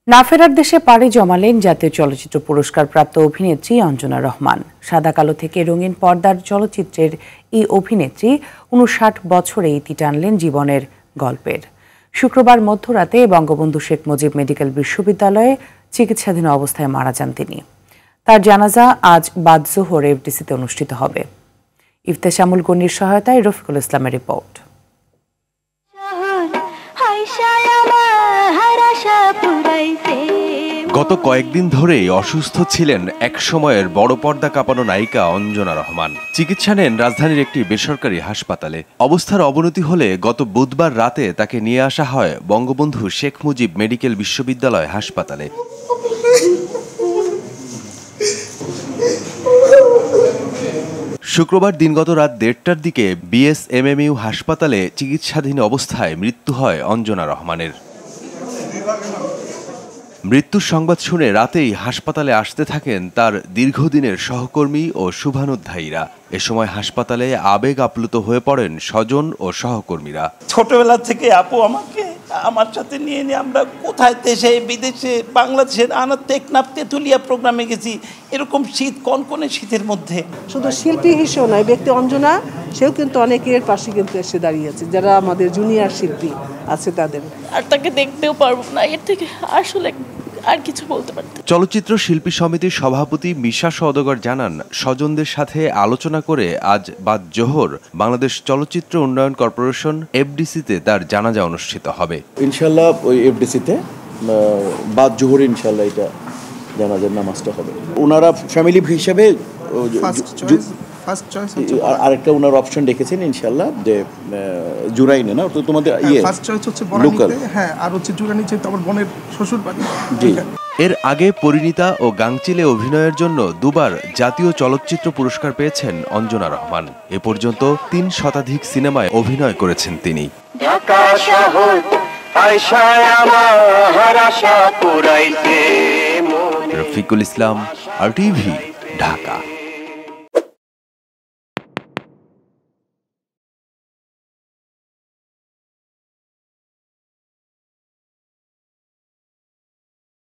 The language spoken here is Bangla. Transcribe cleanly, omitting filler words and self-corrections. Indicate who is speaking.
Speaker 1: না ফেরার দেশে পাড়ি জমালেন জাতীয় চলচ্চিত্র পুরস্কার প্রাপ্ত অভিনেত্রী অঞ্জনা রহমান। সাদা কালো থেকে রঙিন পর্দার চলচ্চিত্রের এই অভিনেত্রী ৫৯ বছরে ইতি টানলেন জীবনের গল্পের। শুক্রবার মধ্যরাতে বঙ্গবন্ধু শেখ মুজিব মেডিকেল বিশ্ববিদ্যালয়ে চিকিৎসাধীন অবস্থায় মারা যান তিনি। তার জানাজা আজ বাদ জোহর এফডিসিতে অনুষ্ঠিত হবে। ইফতেশামুল গনির সহায়তায় রফিকুল ইসলামের রিপোর্ট।
Speaker 2: গত কয়েকদিন ধরেই অসুস্থ ছিলেন একসময়ের বড় পর্দা কাঁপানো নায়িকা অঞ্জনা রহমান। চিকিৎসা নেন রাজধানীর একটি বেসরকারি হাসপাতালে। অবস্থার অবনতি হলে গত বুধবার রাতে তাকে নিয়ে আসা হয় বঙ্গবন্ধু শেখ মুজিব মেডিকেল বিশ্ববিদ্যালয় হাসপাতালে। শুক্রবার দিনগত রাত ১:৩০টার দিকে বিএসএমএমইউ হাসপাতালে চিকিৎসাধীন অবস্থায় মৃত্যু হয় অঞ্জনা রহমানের। মৃত্যুর সংবাদ শুনে রাতেই হাসপাতালে আসতে থাকেন তার দীর্ঘদিনের সহকর্মী ও শুভানুধ্যায়ীরা। এ সময় হাসপাতালে আবেগ আপ্লুত হয়ে পড়েন স্বজন ও সহকর্মীরা।
Speaker 3: ছোটবেলা থেকে আপু আমাকে আমার সাথে নিয়ে আমরা কোথায় দেশে বিদেশে বাংলাদেশের টেকনাফ তেঁতুলিয়া প্রোগ্রামে গেছি। এরকম শীত কনকনে শীতের মধ্যে
Speaker 4: শুধু শিল্পী হিসেবে নয়, ব্যক্তি অঞ্জনা সেও কিন্তু অনেকের পাশে কিন্তু এসে দাঁড়িয়েছে, যারা আমাদের জুনিয়র শিল্পী আছে তাদের।
Speaker 5: আর তাকে দেখতেও পারবো না, এর থেকে আসলে আর কিছু বলতে পারতে।
Speaker 2: চলচ্চিত্র শিল্পী সমিতির সভাপতি মিশা সওদাগর জানান, স্বজনদের সাথে আলোচনা করে আজ বাদ জোহর বাংলাদেশ চলচ্চিত্র উন্নয়ন কর্পোরেশন এফডিসিতে তার জানাজা অনুষ্ঠিত হবে।
Speaker 6: ইনশাল্লাহ ওই এফডিসিতে বাদ জোহর ইনশাল্লাহ এটা জানাজার নামাজটা হবে। ওনারা ফ্যামিলি হিসেবে আরেকটা ওনার অপশন রেখেছেন ইনশাল্লাহ, যে জুরাইনে না তো তোমাদের
Speaker 7: ফার্স্ট চয়েস হচ্ছে বনানীতে, হ্যাঁ, আর হচ্ছে জুরাইনে যে আমার বোনের শ্বশুর বাড়ি।
Speaker 2: জি। এর আগে পরিণীতা ও গাংচিলে অভিনয়ের জন্য দুবার জাতীয় চলচ্চিত্র পুরস্কার পেয়েছেন অঞ্জনা রহমান। এ পর্যন্ত ৩ শতাধিক সিনেমায় অভিনয় করেছেন তিনি। রফিকুল ইসলাম, RTV, ঢাকা।